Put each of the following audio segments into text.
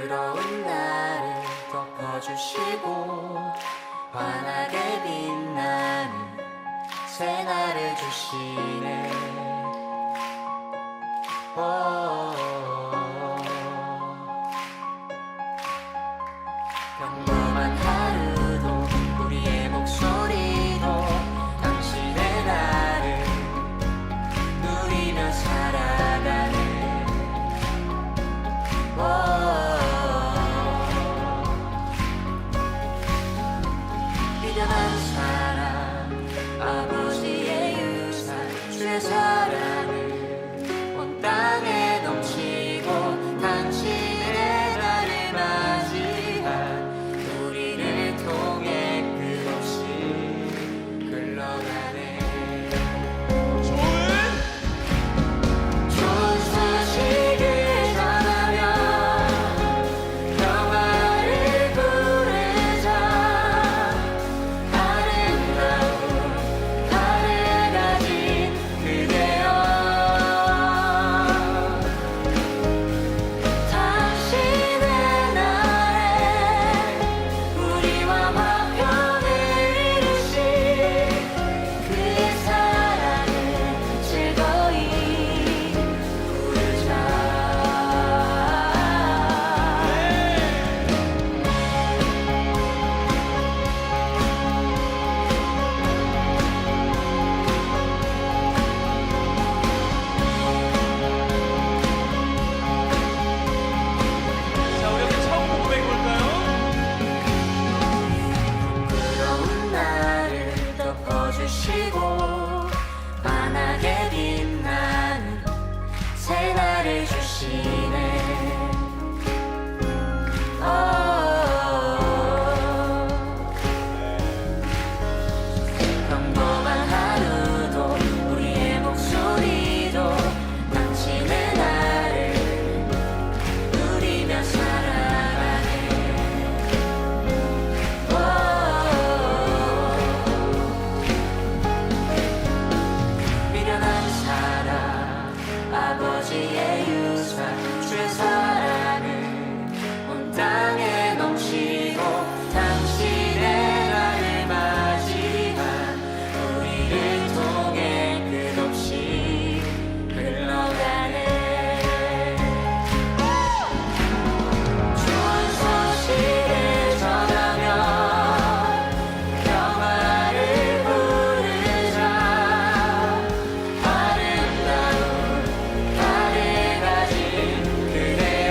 부끄러운 나를 덮어주시고 환하게 빛나는 새날을 주시네. 평범한 하루도 우리의 목소리도 당신의 나를 누리며 살아가네. 비련한 사랑 아버지의 유산 주의 사랑을 온 땅에 넘치고 당신의 나를 맞이한 우리를 통해 끝없이 흘러가네. 좋은 소식을 전하며 평화를 부르자. 아름다운 달을 가진 그대여, 당신의 나라에 우리와 화평을 이루신 그의 사랑을 즐거이 부르자. 자, 우리 함께 처음 고백해 볼까요? 부끄러운 나를 덮어주시고 환하게 빛나는 새날을 주시네. 평범한 하루도 우리의 목소리도 당신의 나를 누리며 살아가네. 미련한 사랑 아버지의 유산 주의 사랑을 온 땅에 넘치고 당신의 나를 맞이한 우리를 통해 끝없이 흘러가네. 좋은 소식을 전하며 평화를 부르자. 아름다운 달을 가진 그대여,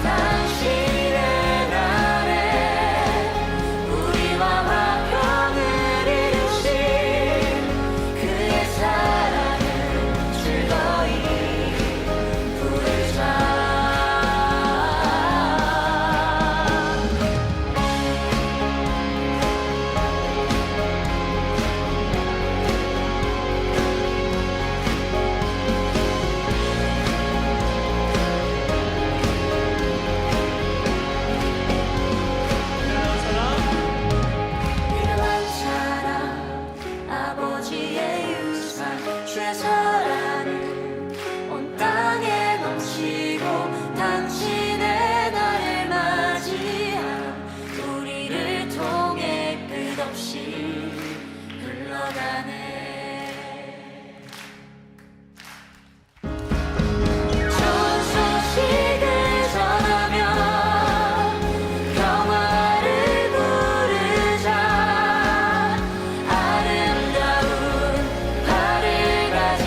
당신의 날에 우리와 화평을 이루신 그의 사랑을 즐거이 부르자. 미련한 사랑 미련한 사랑 아버지의 유산 주의 사랑을 온 땅에 넘치고 당신의 나를 맞이한 우리를 통해 끝없이 흘러가네. 좋은 소식을 전하며 평화를 부르자. 아름다운 달을 가진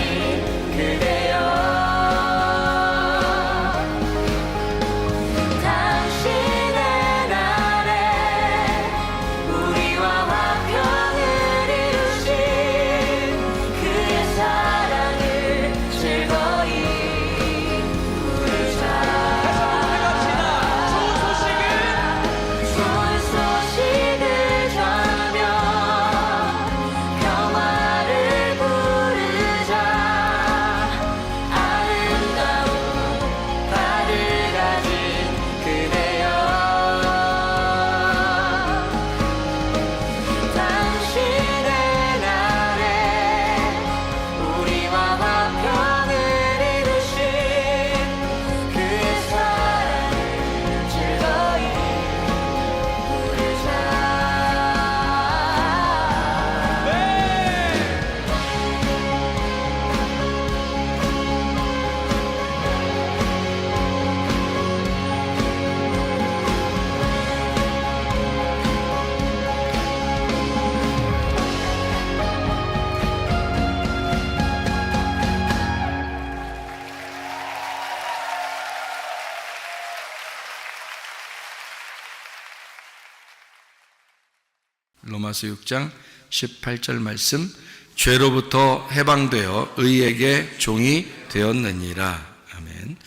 로마서 6장 18절 말씀, 죄로부터 해방되어 의에게 종이 되었느니라. 아멘.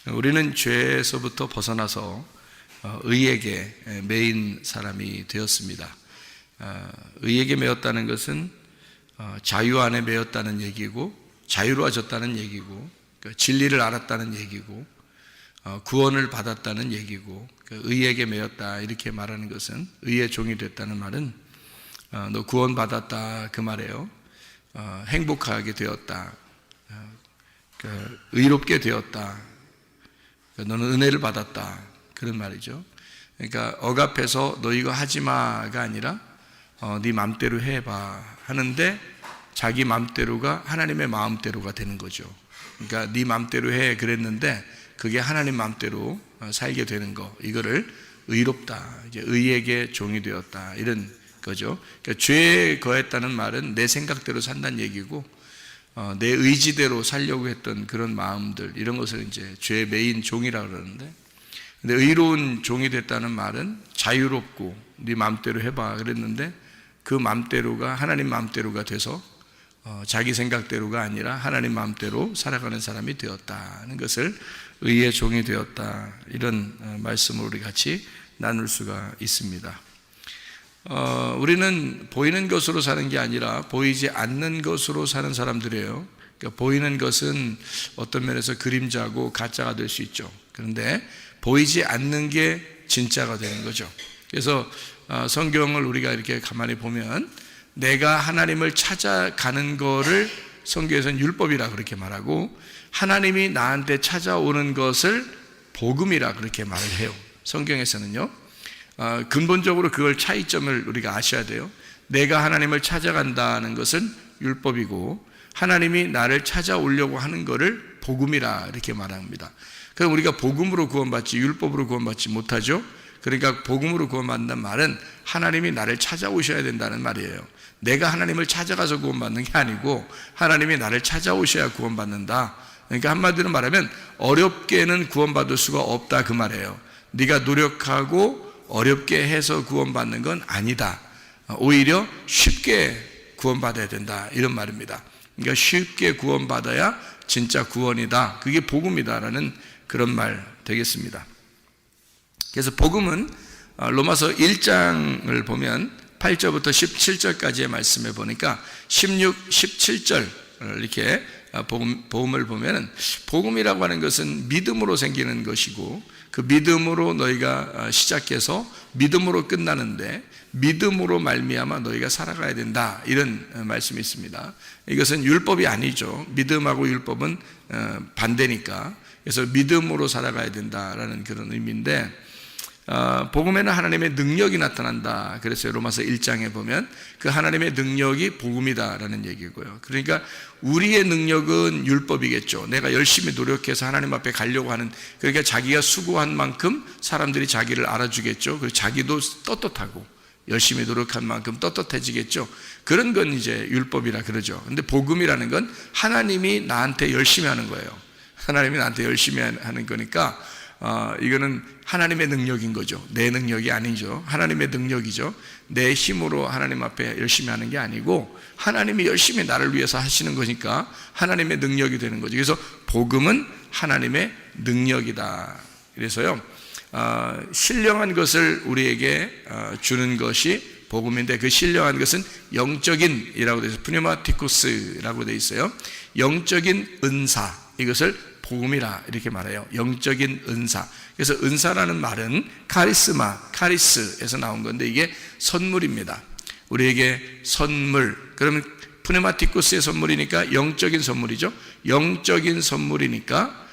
우리는 죄에서부터 벗어나서 의에게 매인 사람이 되었습니다. 의에게 매였다는 것은 자유 안에 매였다는 얘기고, 자유로워졌다는 얘기고, 진리를 알았다는 얘기고, 구원을 받았다는 얘기고, 의에게 매였다 이렇게 말하는 것은, 의의 종이 됐다는 말은 너 구원 받았다 그 말이에요. 행복하게 되었다, 의롭게 되었다, 너는 은혜를 받았다 그런 말이죠. 그러니까 억압해서 너 이거 하지마가 아니라 네 맘대로 해봐 하는데, 자기 맘대로가 하나님의 마음대로가 되는 거죠. 그러니까 네 맘대로 해 그랬는데 그게 하나님 맘대로 살게 되는 거, 이거를 의롭다, 이제 의에게 종이 되었다 이런 거죠. 그러니까 죄에 거했다는 말은 내 생각대로 산다는 얘기고, 내 의지대로 살려고 했던 그런 마음들, 이런 것을 이제 죄의 매인 종이라고 그러는데, 근데 의로운 종이 됐다는 말은 자유롭고 네 맘대로 해봐 그랬는데 그 맘대로가 하나님 맘대로가 돼서 자기 생각대로가 아니라 하나님 마음대로 살아가는 사람이 되었다는 것을 의의 종이 되었다, 이런 말씀을 우리 같이 나눌 수가 있습니다. 우리는 보이는 것으로 사는 게 아니라 보이지 않는 것으로 사는 사람들이에요. 그러니까 보이는 것은 어떤 면에서 그림자고 가짜가 될 수 있죠. 그런데 보이지 않는 게 진짜가 되는 거죠. 그래서 성경을 우리가 이렇게 가만히 보면 내가 하나님을 찾아가는 거를 성경에서는 율법이라 그렇게 말하고, 하나님이 나한테 찾아오는 것을 복음이라 그렇게 말을 해요. 성경에서는요. 근본적으로 그걸 차이점을 우리가 아셔야 돼요. 내가 하나님을 찾아간다는 것은 율법이고, 하나님이 나를 찾아오려고 하는 거를 복음이라 이렇게 말합니다. 그럼 우리가 복음으로 구원받지 율법으로 구원받지 못하죠. 그러니까 복음으로 구원받는다는 말은 하나님이 나를 찾아오셔야 된다는 말이에요. 내가 하나님을 찾아가서 구원받는 게 아니고 하나님이 나를 찾아오셔야 구원받는다. 그러니까 한마디로 말하면 어렵게는 구원받을 수가 없다 그 말이에요. 네가 노력하고 어렵게 해서 구원받는 건 아니다. 오히려 쉽게 구원받아야 된다 이런 말입니다. 그러니까 쉽게 구원받아야 진짜 구원이다, 그게 복음이다라는 그런 말 되겠습니다. 그래서 복음은 로마서 1장을 보면 8절부터 17절까지의 말씀에 보니까 16, 17절 이렇게 복음을 보면은, 복음이라고 하는 것은 믿음으로 생기는 것이고, 그 믿음으로 너희가 시작해서 믿음으로 끝나는데 믿음으로 말미암아 너희가 살아가야 된다, 이런 말씀이 있습니다. 이것은 율법이 아니죠. 믿음하고 율법은 반대니까. 그래서 믿음으로 살아가야 된다라는 그런 의미인데, 복음에는 하나님의 능력이 나타난다 그랬어요. 로마서 1장에 보면 그 하나님의 능력이 복음이다라는 얘기고요. 그러니까 우리의 능력은 율법이겠죠. 내가 열심히 노력해서 하나님 앞에 가려고 하는, 그러니까 자기가 수고한 만큼 사람들이 자기를 알아주겠죠. 그리고 자기도 떳떳하고 열심히 노력한 만큼 떳떳해지겠죠. 그런 건 이제 율법이라 그러죠. 근데 복음이라는 건 하나님이 나한테 열심히 하는 거예요. 하나님이 나한테 열심히 하는 거니까 이거는 하나님의 능력인 거죠. 내 능력이 아니죠. 하나님의 능력이죠. 내 힘으로 하나님 앞에 열심히 하는 게 아니고 하나님이 열심히 나를 위해서 하시는 거니까 하나님의 능력이 되는 거죠. 그래서 복음은 하나님의 능력이다. 그래서요, 신령한 것을 우리에게 주는 것이 복음인데, 그 신령한 것은 영적인이라고 되어 있어요. 푸네마티코스라고 되어 있어요. 영적인 은사, 이것을 복음이라 이렇게 말해요. 영적인 은사. 그래서 은사라는 말은 카리스마, 카리스에서 나온 건데 이게 선물입니다. 우리에게 선물. 그러면 푸네마티코스의 선물이니까 영적인 선물이죠. 영적인 선물이니까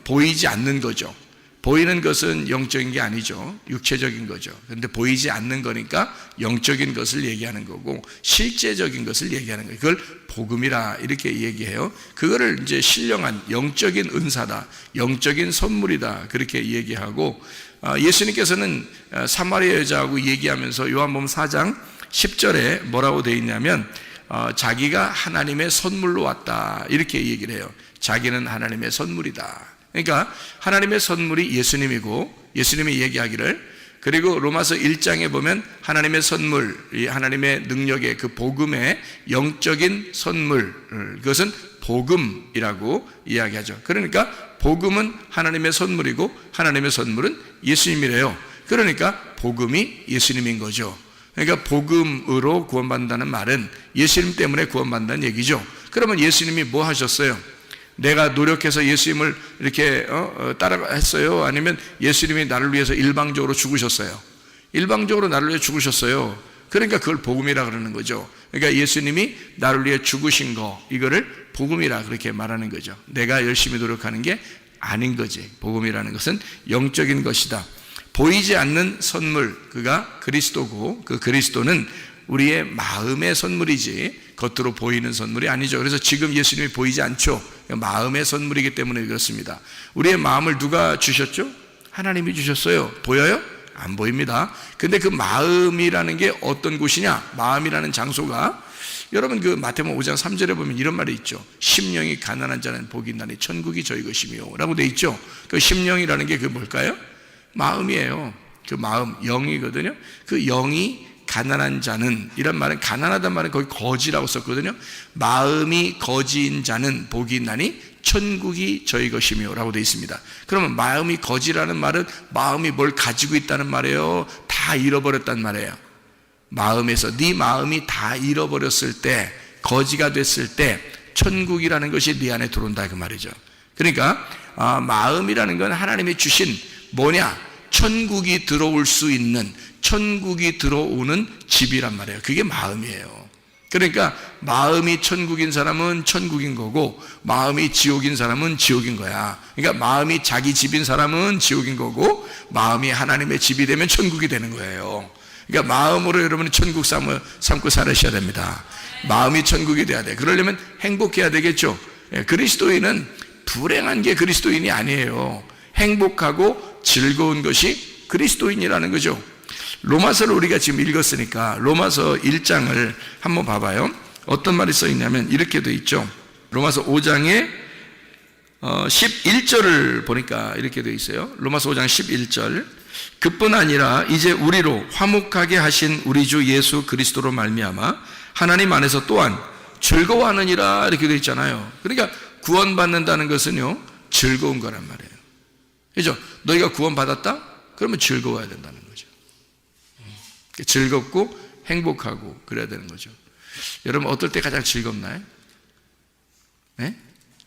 보이지 않는 거죠. 보이는 것은 영적인 게 아니죠. 육체적인 거죠. 그런데 보이지 않는 거니까 영적인 것을 얘기하는 거고 실제적인 것을 얘기하는 거예요. 그걸 복음이라 이렇게 얘기해요. 그거를 이제 신령한 영적인 은사다, 영적인 선물이다 그렇게 얘기하고, 예수님께서는 사마리아 여자하고 얘기하면서 요한복음 4장 10절에 뭐라고 되어 있냐면 자기가 하나님의 선물로 왔다 이렇게 얘기를 해요. 자기는 하나님의 선물이다. 그러니까 하나님의 선물이 예수님이고, 예수님이 얘기하기를 그리고 로마서 1장에 보면 하나님의 선물, 이 하나님의 능력의 그 복음의 영적인 선물, 그것은 복음이라고 이야기하죠. 그러니까 복음은 하나님의 선물이고 하나님의 선물은 예수님이래요. 그러니까 복음이 예수님인 거죠. 그러니까 복음으로 구원받는다는 말은 예수님 때문에 구원받는다는 얘기죠. 그러면 예수님이 뭐 하셨어요? 내가 노력해서 예수님을 이렇게 따라했어요? 아니면 예수님이 나를 위해서 일방적으로 죽으셨어요? 일방적으로 나를 위해 죽으셨어요. 그러니까 그걸 복음이라 그러는 거죠. 그러니까 예수님이 나를 위해 죽으신 거, 이거를 복음이라 그렇게 말하는 거죠. 내가 열심히 노력하는 게 아닌 거지. 복음이라는 것은 영적인 것이다. 보이지 않는 선물, 그가 그리스도고, 그 그리스도는 우리의 마음의 선물이지 겉으로 보이는 선물이 아니죠. 그래서 지금 예수님이 보이지 않죠. 마음의 선물이기 때문에 그렇습니다. 우리의 마음을 누가 주셨죠? 하나님이 주셨어요. 보여요? 안 보입니다. 근데 그 마음이라는 게 어떤 곳이냐? 마음이라는 장소가, 여러분 그 마태복음 5장 3절에 보면 이런 말이 있죠. 심령이 가난한 자는 복이 있나니 천국이 저희 것이며 라고 돼 있죠. 그 심령이라는 게 그 뭘까요? 마음이에요. 그 마음, 영이거든요. 그 영이 가난한 자는, 이런 말은, 가난하단 말은 거기 거지라고 썼거든요. 마음이 거지인 자는 복이 있나니 천국이 저희 것이며 라고 되어 있습니다. 그러면 마음이 거지라는 말은 마음이 뭘 가지고 있다는 말이에요? 다 잃어버렸단 말이에요. 마음에서 네 마음이 다 잃어버렸을 때, 거지가 됐을 때 천국이라는 것이 네 안에 들어온다 그 말이죠. 그러니까 마음이라는 건 하나님이 주신 뭐냐? 천국이 들어올 수 있는, 천국이 들어오는 집이란 말이에요. 그게 마음이에요. 그러니까 마음이 천국인 사람은 천국인 거고, 마음이 지옥인 사람은 지옥인 거야. 그러니까 마음이 자기 집인 사람은 지옥인 거고, 마음이 하나님의 집이 되면 천국이 되는 거예요. 그러니까 마음으로 여러분이 천국 삼고 살으셔야 됩니다. 마음이 천국이 돼야 돼. 그러려면 행복해야 되겠죠. 그리스도인은 불행한 게 그리스도인이 아니에요. 행복하고 즐거운 것이 그리스도인이라는 거죠. 로마서를 우리가 지금 읽었으니까 로마서 1장을 한번 봐봐요. 어떤 말이 써 있냐면 이렇게 돼 있죠. 로마서 5장에 11절을 보니까 이렇게 돼 있어요. 로마서 5장 11절. 그뿐 아니라 이제 우리로 화목하게 하신 우리 주 예수 그리스도로 말미암아 하나님 안에서 또한 즐거워하느니라 이렇게 돼 있잖아요. 그러니까 구원받는다는 것은요, 즐거운 거란 말이에요. 그죠? 너희가 구원받았다? 그러면 즐거워야 된다는 거죠. 즐겁고 행복하고 그래야 되는 거죠. 여러분 어떨 때 가장 즐겁나요? 네?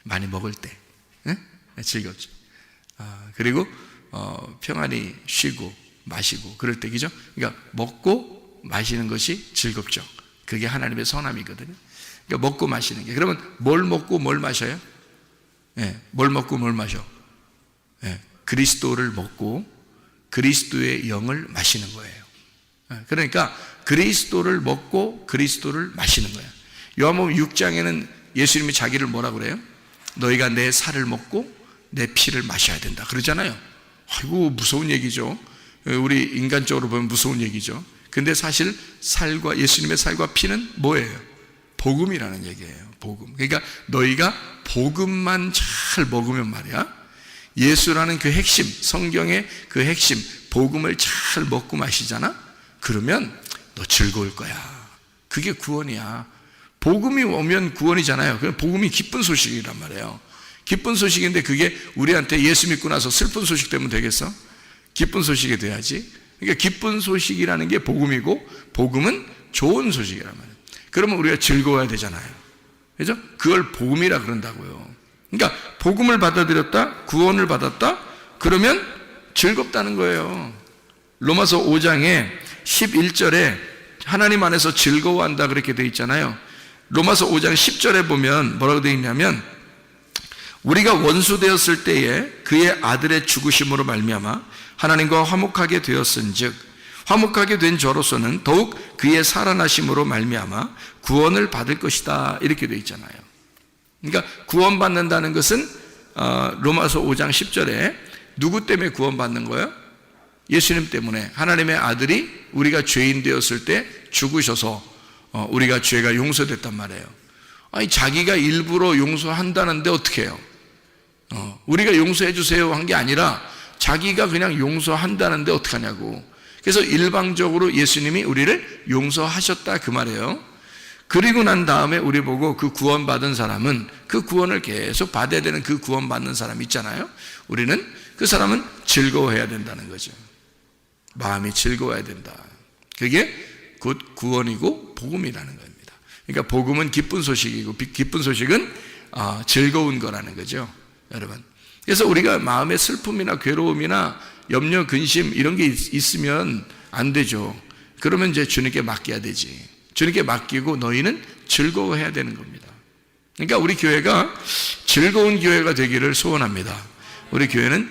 많이 먹을 때. 네? 즐겁죠. 그리고 평안히 쉬고 마시고 그럴 때, 그죠? 그러니까 먹고 마시는 것이 즐겁죠. 그게 하나님의 선함이거든요. 그러니까 먹고 마시는 게. 그러면 뭘 먹고 뭘 마셔요? 네, 뭘 먹고 뭘 마셔? 네, 그리스도를 먹고 그리스도의 영을 마시는 거예요. 그러니까 그리스도를 먹고 그리스도를 마시는 거예요. 요한복음 6장에는 예수님이 자기를 뭐라 그래요? 너희가 내 살을 먹고 내 피를 마셔야 된다 그러잖아요. 아이고 무서운 얘기죠. 우리 인간적으로 보면 무서운 얘기죠. 근데 사실 살과, 예수님의 살과 피는 뭐예요? 복음이라는 얘기예요. 복음. 그러니까 너희가 복음만 잘 먹으면 말이야, 예수라는 그 핵심, 성경의 그 핵심 복음을 잘 먹고 마시잖아. 그러면 너 즐거울 거야. 그게 구원이야. 복음이 오면 구원이잖아요. 그럼 복음이 기쁜 소식이란 말이에요. 기쁜 소식인데 그게 우리한테 예수 믿고 나서 슬픈 소식 되면 되겠어? 기쁜 소식이 돼야지. 그러니까 기쁜 소식이라는 게 복음이고, 복음은 좋은 소식이란 말이에요. 그러면 우리가 즐거워야 되잖아요. 그죠? 그걸 복음이라 그런다고요. 그러니까 복음을 받아들였다, 구원을 받았다, 그러면 즐겁다는 거예요. 로마서 5장에 11절에 하나님 안에서 즐거워한다 그렇게 돼 있잖아요. 로마서 5장 10절에 보면 뭐라고 돼 있냐면, 우리가 원수 되었을 때에 그의 아들의 죽으심으로 말미암아 하나님과 화목하게 되었은즉 화목하게 된 저로서는 더욱 그의 살아나심으로 말미암아 구원을 받을 것이다 이렇게 돼 있잖아요. 그러니까 구원받는다는 것은 로마서 5장 10절에 누구 때문에 구원받는 거예요? 예수님 때문에. 하나님의 아들이 우리가 죄인 되었을 때 죽으셔서 우리가 죄가 용서됐단 말이에요. 아니 자기가 일부러 용서한다는데 어떻게 해요? 우리가 용서해 주세요 한 게 아니라 자기가 그냥 용서한다는데 어떡하냐고. 그래서 일방적으로 예수님이 우리를 용서하셨다 그 말이에요. 그리고 난 다음에 우리 보고 그 구원받은 사람은 그 구원을 계속 받아야 되는 그 구원받는 사람 있잖아요. 우리는 그 사람은 즐거워해야 된다는 거죠. 마음이 즐거워야 된다. 그게 곧 구원이고 복음이라는 겁니다. 그러니까 복음은 기쁜 소식이고 기쁜 소식은 즐거운 거라는 거죠, 여러분. 그래서 우리가 마음의 슬픔이나 괴로움이나 염려, 근심 이런 게 있으면 안 되죠. 그러면 이제 주님께 맡겨야 되지. 주님께 맡기고 너희는 즐거워해야 되는 겁니다. 그러니까 우리 교회가 즐거운 교회가 되기를 소원합니다. 우리 교회는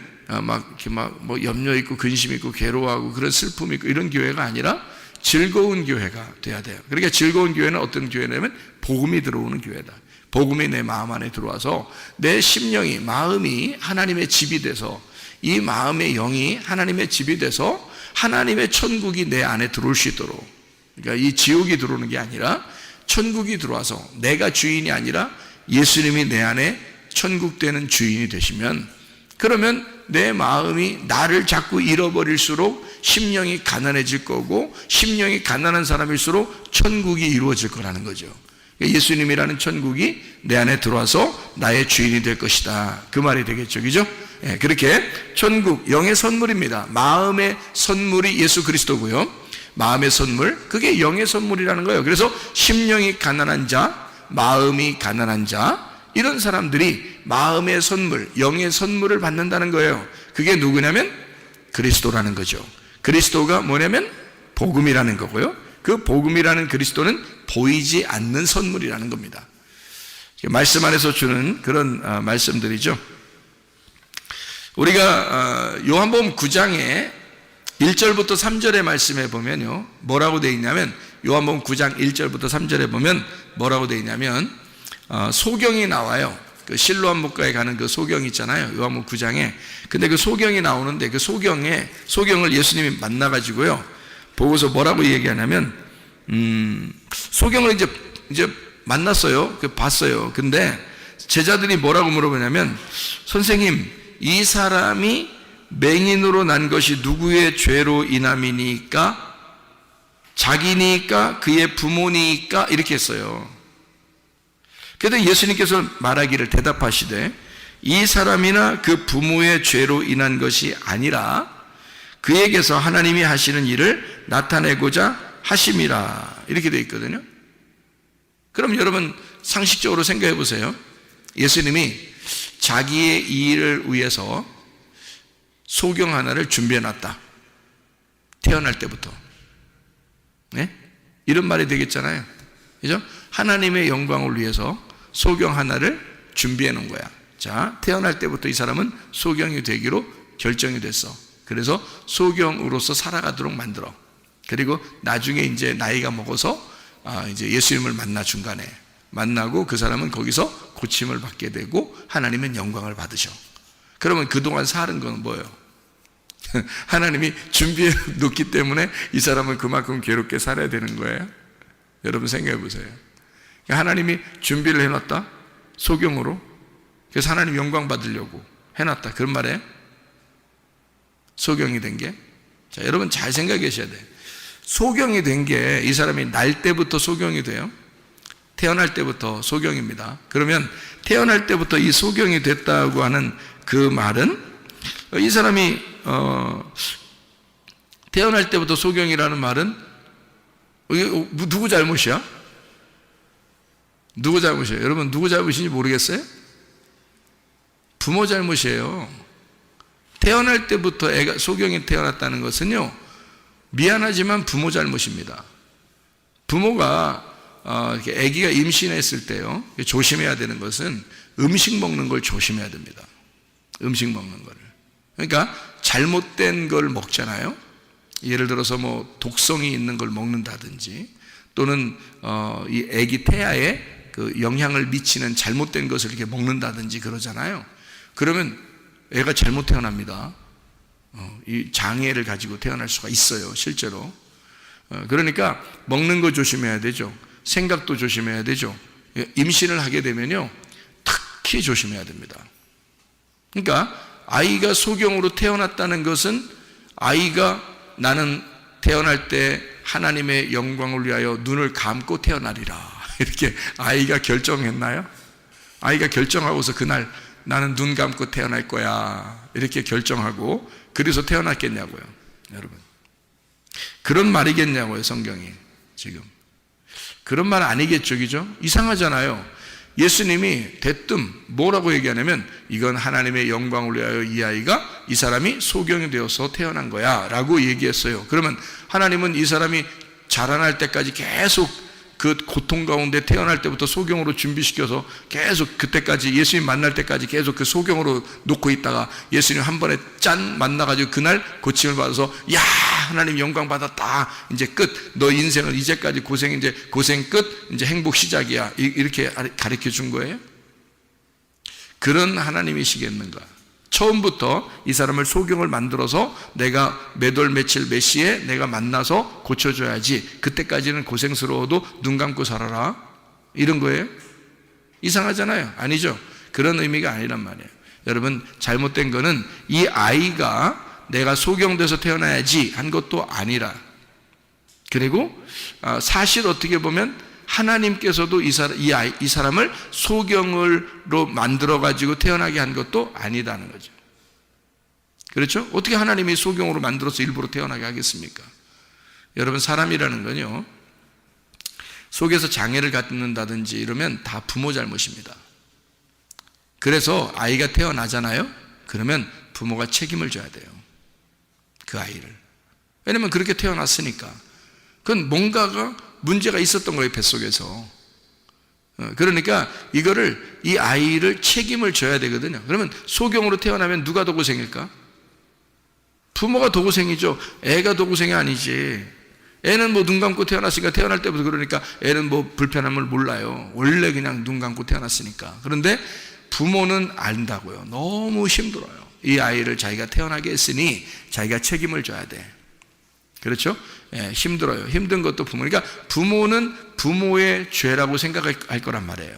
뭐 염려 있고 근심 있고 괴로워하고 그런 슬픔 있고 이런 교회가 아니라 즐거운 교회가 돼야 돼요. 그러니까 즐거운 교회는 어떤 교회냐면 복음이 들어오는 교회다. 복음이 내 마음 안에 들어와서 내 심령이, 마음이 하나님의 집이 돼서 이 마음의 영이 하나님의 집이 돼서 하나님의 천국이 내 안에 들어올 수 있도록, 그러니까 이 지옥이 들어오는 게 아니라 천국이 들어와서 내가 주인이 아니라 예수님이 내 안에 천국 되는 주인이 되시면, 그러면 내 마음이 나를 자꾸 잃어버릴수록 심령이 가난해질 거고, 심령이 가난한 사람일수록 천국이 이루어질 거라는 거죠. 예수님이라는 천국이 내 안에 들어와서 나의 주인이 될 것이다, 그 말이 되겠죠, 그죠? 그렇게 천국, 영의 선물입니다. 마음의 선물이 예수 그리스도고요, 마음의 선물, 그게 영의 선물이라는 거예요. 그래서 심령이 가난한 자, 마음이 가난한 자, 이런 사람들이 마음의 선물, 영의 선물을 받는다는 거예요. 그게 누구냐면 그리스도라는 거죠. 그리스도가 뭐냐면 복음이라는 거고요, 그 복음이라는 그리스도는 보이지 않는 선물이라는 겁니다. 말씀 안에서 주는 그런 말씀들이죠. 우리가 요한복음 9장에 1절부터 3절의 말씀에 보면요, 뭐라고 되어 있냐면, 요한복음 9장 1절부터 3절에 보면 뭐라고 되어 있냐면, 소경이 나와요. 그 실로암 목가에 가는 그 소경 있잖아요, 요한복음 9장에. 근데 그 소경이 나오는데 그 소경을 예수님이 만나가지고요, 보고서 뭐라고 얘기하냐면, 소경을 이제 만났어요. 봤어요. 근데 제자들이 뭐라고 물어보냐면, 선생님, 이 사람이 맹인으로 난 것이 누구의 죄로 인함이니까? 자기니까? 그의 부모니까? 이렇게 했어요. 그런데 예수님께서 말하기를, 대답하시되, 이 사람이나 그 부모의 죄로 인한 것이 아니라 그에게서 하나님이 하시는 일을 나타내고자 하심이라, 이렇게 되어 있거든요. 그럼 여러분 상식적으로 생각해 보세요. 예수님이 자기의 일을 위해서 소경 하나를 준비해 놨다, 태어날 때부터. 네? 이런 말이 되겠잖아요, 그죠? 하나님의 영광을 위해서 소경 하나를 준비해 놓은 거야. 자, 태어날 때부터 이 사람은 소경이 되기로 결정이 됐어. 그래서 소경으로서 살아가도록 만들어. 그리고 나중에 이제 나이가 먹어서 이제 예수님을 만나, 중간에 만나고 그 사람은 거기서 고침을 받게 되고 하나님은 영광을 받으셔. 그러면 그동안 사는 건 뭐예요? 하나님이 준비해 놓기 때문에 이 사람은 그만큼 괴롭게 살아야 되는 거예요. 여러분 생각해 보세요. 하나님이 준비를 해놨다, 소경으로. 그래서 하나님 영광 받으려고 해놨다, 그런 말이에요. 소경이 된 게. 자, 여러분 잘 생각해 계셔야 돼요. 소경이 된 게, 이 사람이 날 때부터 소경이 돼요. 태어날 때부터 소경입니다. 그러면 태어날 때부터 이 소경이 됐다고 하는 그 말은, 이 사람이 태어날 때부터 소경이라는 말은 누구 잘못이야? 누구 잘못이에요? 여러분 누구 잘못인지 모르겠어요? 부모 잘못이에요. 태어날 때부터 애가 소경이 태어났다는 것은요, 미안하지만 부모 잘못입니다. 부모가 아기가 임신했을 때요, 조심해야 되는 것은 음식 먹는 걸 조심해야 됩니다. 음식 먹는 거를. 그러니까 잘못된 걸 먹잖아요. 예를 들어서 뭐 독성이 있는 걸 먹는다든지, 또는 이 아기 태아에 그 영향을 미치는 잘못된 것을 이렇게 먹는다든지 그러잖아요. 그러면 애가 잘못 태어납니다. 이 장애를 가지고 태어날 수가 있어요, 실제로. 그러니까 먹는 거 조심해야 되죠. 생각도 조심해야 되죠. 임신을 하게 되면요, 특히 조심해야 됩니다. 그러니까 아이가 소경으로 태어났다는 것은 아이가 나는 태어날 때 하나님의 영광을 위하여 눈을 감고 태어나리라. 이렇게 아이가 결정했나요? 아이가 결정하고서 그날 나는 눈 감고 태어날 거야. 이렇게 결정하고 그래서 태어났겠냐고요. 여러분. 그런 말이겠냐고요, 성경이. 지금. 그런 말 아니겠죠, 그죠? 이상하잖아요. 예수님이 대뜸 뭐라고 얘기하냐면 이건 하나님의 영광을 위하여 이 아이가 이 사람이 소경이 되어서 태어난 거야 라고 얘기했어요. 그러면 하나님은 이 사람이 자라날 때까지 계속 그 고통 가운데 태어날 때부터 소경으로 준비시켜서 계속 그때까지 예수님 만날 때까지 계속 그 소경으로 놓고 있다가 예수님 한 번에 짠 만나가지고 그날 고침을 받아서 야 하나님 영광 받았다 이제 끝 너 인생은 이제까지 고생 이제 고생 끝 이제 행복 시작이야 이렇게 가르쳐 준 거예요? 그런 하나님이시겠는가? 처음부터 이 사람을 소경을 만들어서 내가 몇 월 며칠 몇 시에 내가 만나서 고쳐줘야지 그때까지는 고생스러워도 눈 감고 살아라 이런 거예요? 이상하잖아요. 아니죠. 그런 의미가 아니란 말이에요. 여러분 잘못된 거는 이 아이가 내가 소경돼서 태어나야지 한 것도 아니라 그리고 사실 어떻게 보면 하나님께서도 이 사람을 소경으로 만들어가지고 태어나게 한 것도 아니다는 거죠. 그렇죠? 어떻게 하나님이 소경으로 만들어서 일부러 태어나게 하겠습니까? 여러분 사람이라는 건요 속에서 장애를 갖는다든지 이러면 다 부모 잘못입니다. 그래서 아이가 태어나잖아요. 그러면 부모가 책임을 져야 돼요. 그 아이를. 왜냐면 그렇게 태어났으니까. 그건 뭔가가 문제가 있었던 거예요, 뱃속에서. 그러니까 이거를 이 아이를 책임을 져야 되거든요. 그러면 소경으로 태어나면 누가 더 고생일까? 부모가 더 고생이죠. 애가 더 고생이 아니지. 애는 뭐 눈 감고 태어났으니까 태어날 때부터 그러니까 애는 뭐 불편함을 몰라요. 원래 그냥 눈 감고 태어났으니까. 그런데 부모는 안다고요. 너무 힘들어요. 이 아이를 자기가 태어나게 했으니 자기가 책임을 져야 돼. 그렇죠? 예, 힘들어요. 힘든 것도 부모. 그러니까 부모는 부모의 죄라고 생각할 거란 말이에요.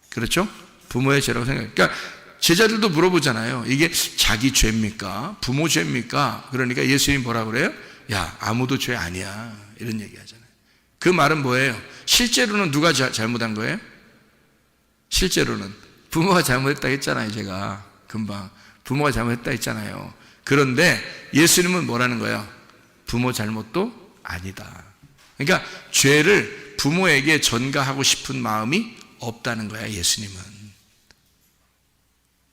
그렇죠? 부모의 죄라고 생각. 그러니까 제자들도 물어보잖아요. 이게 자기 죄입니까? 부모 죄입니까? 그러니까 예수님이 뭐라 그래요? 야, 아무도 죄 아니야. 이런 얘기 하잖아요. 그 말은 뭐예요? 실제로는 누가 잘못한 거예요? 실제로는 부모가 잘못했다 했잖아요. 제가 금방 부모가 잘못했다 했잖아요. 그런데 예수님은 뭐라는 거예요? 부모 잘못도 아니다. 그러니까 죄를 부모에게 전가하고 싶은 마음이 없다는 거야, 예수님은.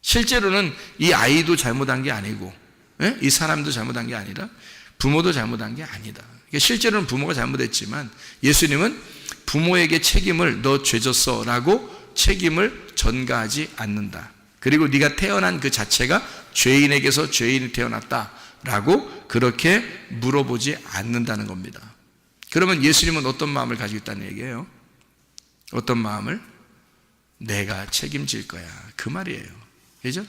실제로는 이 아이도 잘못한 게 아니고, 이 사람도 잘못한 게 아니라 부모도 잘못한 게 아니다. 그러니까 실제로는 부모가 잘못했지만 예수님은 부모에게 책임을 너 죄졌어 라고 책임을 전가하지 않는다. 그리고 네가 태어난 그 자체가 죄인에게서 죄인이 태어났다 라고 그렇게 물어보지 않는다는 겁니다. 그러면 예수님은 어떤 마음을 가지고 있다는 얘기예요? 어떤 마음을? 내가 책임질 거야. 그 말이에요. 그죠?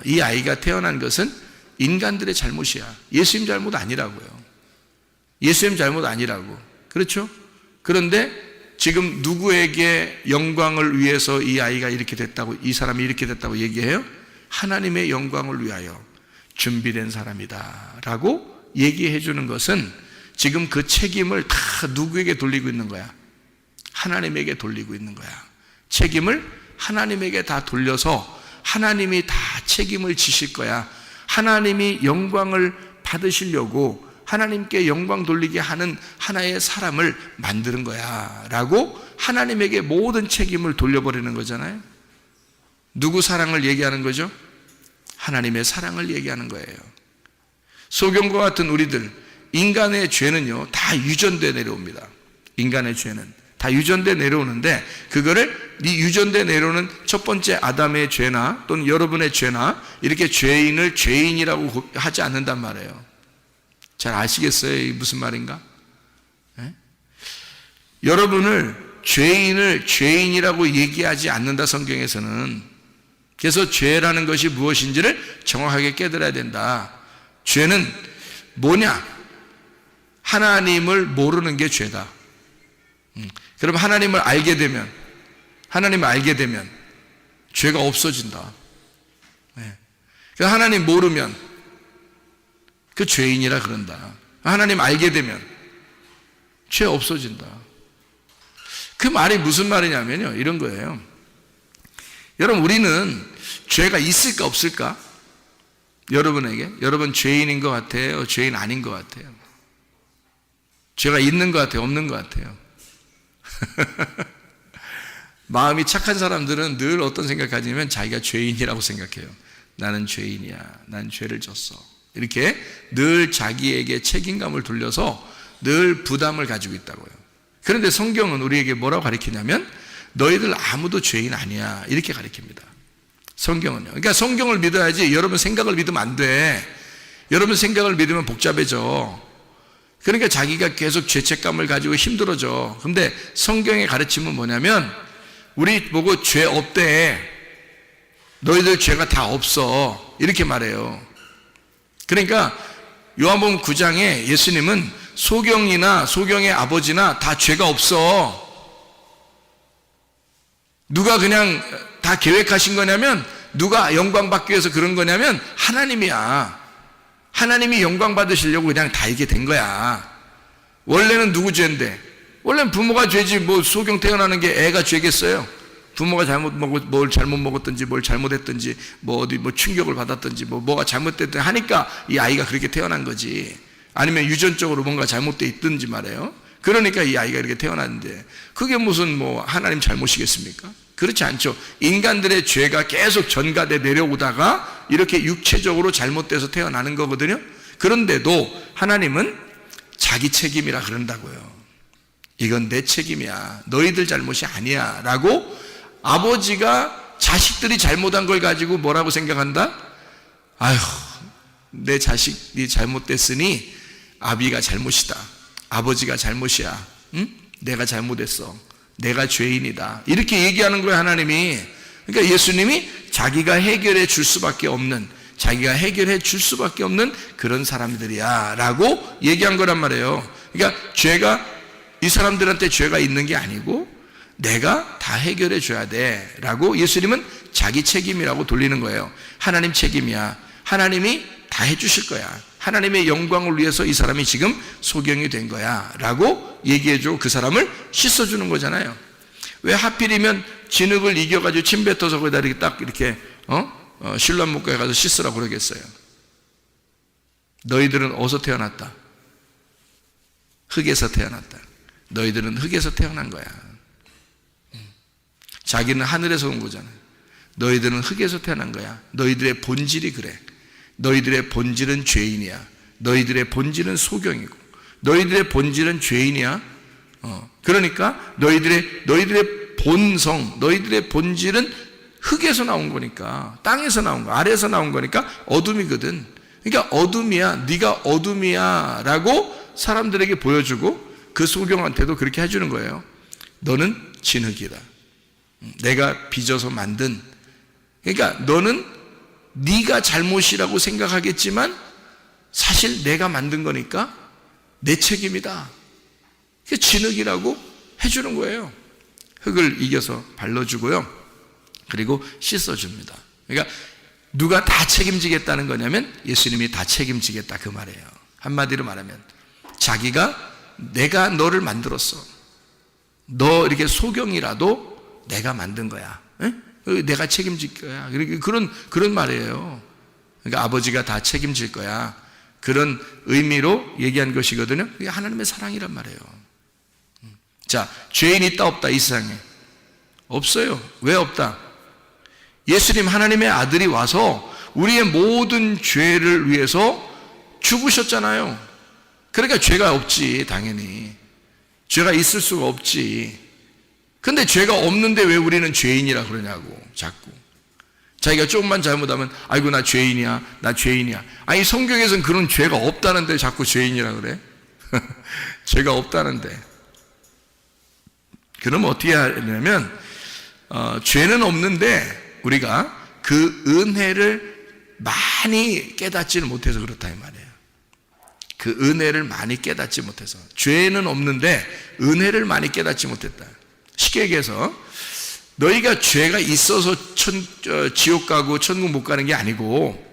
이 아이가 태어난 것은 인간들의 잘못이야. 예수님 잘못 아니라고요. 예수님 잘못 아니라고. 그렇죠? 그런데 지금 누구에게 영광을 위해서 이 아이가 이렇게 됐다고, 이 사람이 이렇게 됐다고 얘기해요? 하나님의 영광을 위하여 준비된 사람이다 라고 얘기해 주는 것은 지금 그 책임을 다 누구에게 돌리고 있는 거야? 하나님에게 돌리고 있는 거야. 책임을 하나님에게 다 돌려서 하나님이 다 책임을 지실 거야. 하나님이 영광을 받으시려고 하나님께 영광 돌리게 하는 하나의 사람을 만드는 거야 라고 하나님에게 모든 책임을 돌려버리는 거잖아요. 누구 사랑을 얘기하는 거죠? 하나님의 사랑을 얘기하는 거예요. 소경과 같은 우리들, 인간의 죄는요 다 유전돼 내려옵니다. 인간의 죄는 다 유전돼 내려오는데 그거를 이 유전돼 내려오는 첫 번째 아담의 죄나 또는 여러분의 죄나 이렇게 죄인을 죄인이라고 하지 않는단 말이에요. 잘 아시겠어요? 이게 무슨 말인가? 네? 여러분을 죄인을 죄인이라고 얘기하지 않는다, 성경에서는. 그래서 죄라는 것이 무엇인지를 정확하게 깨달아야 된다. 죄는 뭐냐? 하나님을 모르는 게 죄다. 그럼 하나님을 알게 되면 죄가 없어진다. 네. 하나님 모르면 그 죄인이라 그런다. 하나님 알게 되면 죄 없어진다. 그 말이 무슨 말이냐면요, 이런 거예요. 여러분, 우리는 죄가 있을까 없을까? 여러분에게, 여러분 죄인인 것 같아요, 죄인 아닌 것 같아요? 죄가 있는 것 같아요, 없는 것 같아요? 마음이 착한 사람들은 늘 어떤 생각 가지면 자기가 죄인이라고 생각해요. 나는 죄인이야, 난 죄를 졌어, 이렇게 늘 자기에게 책임감을 돌려서 늘 부담을 가지고 있다고요. 그런데 성경은 우리에게 뭐라고 가르치냐면 너희들 아무도 죄인 아니야, 이렇게 가르칩니다. 성경은요. 그러니까 성경을 믿어야지 여러분 생각을 믿으면 안 돼. 여러분 생각을 믿으면 복잡해져. 그러니까 자기가 계속 죄책감을 가지고 힘들어져. 근데 성경의 가르침은 뭐냐면 우리 보고 죄 없대, 너희들 죄가 다 없어, 이렇게 말해요. 그러니까 요한복음 9장에 예수님은 소경이나 소경의 아버지나 다 죄가 없어. 누가 그냥 다 계획하신 거냐면, 누가 영광 받기 위해서 그런 거냐면 하나님이야. 하나님이 영광 받으시려고 그냥 다 이게 된 거야. 원래는 누구 죄인데? 원래는 부모가 죄지, 뭐 소경 태어나는 게 애가 죄겠어요? 부모가 뭘 잘못 먹었든지 뭘 잘못했든지 뭐 어디 뭐 충격을 받았든지 뭐가 잘못됐든 하니까 이 아이가 그렇게 태어난 거지. 아니면 유전적으로 뭔가 잘못돼 있든지 말이에요. 그러니까 이 아이가 이렇게 태어났는데 그게 무슨 뭐 하나님 잘못이겠습니까? 그렇지 않죠. 인간들의 죄가 계속 전가돼 내려오다가 이렇게 육체적으로 잘못돼서 태어나는 거거든요. 그런데도 하나님은 자기 책임이라 그런다고요. 이건 내 책임이야, 너희들 잘못이 아니야 라고 아버지가 자식들이 잘못한 걸 가지고 뭐라고 생각한다? 아휴, 내 자식이 잘못됐으니 아비가 잘못이다, 아버지가 잘못이야, 응? 내가 잘못했어, 내가 죄인이다, 이렇게 얘기하는 거예요, 하나님이. 그러니까 예수님이 자기가 해결해 줄 수밖에 없는, 자기가 해결해 줄 수밖에 없는 그런 사람들이야 라고 얘기한 거란 말이에요. 그러니까 죄가, 이 사람들한테 죄가 있는 게 아니고 내가 다 해결해 줘야 돼 라고 예수님은 자기 책임이라고 돌리는 거예요. 하나님 책임이야, 하나님이 다 해주실 거야, 하나님의 영광을 위해서 이 사람이 지금 소경이 된 거야 라고 얘기해주고 그 사람을 씻어주는 거잖아요. 왜 하필이면 진흙을 이겨가지고 침 뱉어서 거기다 이렇게 딱 이렇게 신랑 목가에 가서 씻으라고 그러겠어요? 너희들은 어디서 태어났다? 흙에서 태어났다. 너희들은 흙에서 태어난 거야. 자기는 하늘에서 온 거잖아요. 너희들은 흙에서 태어난 거야. 너희들의 본질이 그래. 너희들의 본질은 죄인이야. 너희들의 본질은 소경이고 너희들의 본질은 죄인이야. 그러니까 너희들의 본성, 너희들의 본질은 흙에서 나온 거니까, 땅에서 나온 거, 아래에서 나온 거니까 어둠이거든. 그러니까 어둠이야, 네가 어둠이야 라고 사람들에게 보여주고 그 소경한테도 그렇게 해주는 거예요. 너는 진흙이다, 내가 빚어서 만든. 그러니까 너는 네가 잘못이라고 생각하겠지만 사실 내가 만든 거니까 내 책임이다. 그게 진흙이라고 해주는 거예요. 흙을 이겨서 발라주고요, 그리고 씻어줍니다. 그러니까 누가 다 책임지겠다는 거냐면 예수님이 다 책임지겠다 그 말이에요. 한마디로 말하면 자기가, 내가 너를 만들었어, 너 이렇게 소경이라도 내가 만든 거야, 응? 내가 책임질 거야, 그런 말이에요. 그러니까 아버지가 다 책임질 거야, 그런 의미로 얘기한 것이거든요. 그게 하나님의 사랑이란 말이에요. 자, 죄인 있다 없다 이 세상에? 없어요. 왜 없다? 예수님 하나님의 아들이 와서 우리의 모든 죄를 위해서 죽으셨잖아요. 그러니까 죄가 없지. 당연히 죄가 있을 수가 없지. 근데 죄가 없는데 왜 우리는 죄인이라 그러냐고. 자꾸 자기가 조금만 잘못하면 아이고 나 죄인이야, 나 죄인이야. 아니 성경에서는 그런 죄가 없다는데 자꾸 죄인이라 그래? 죄가 없다는데. 그럼 어떻게 하냐면 죄는 없는데 우리가 그 은혜를 많이 깨닫지를 못해서 그렇다 이 말이에요. 그 은혜를 많이 깨닫지 못해서. 죄는 없는데 은혜를 많이 깨닫지 못했다. 쉽게 얘기해서 너희가 죄가 있어서 지옥 가고 천국 못 가는 게 아니고,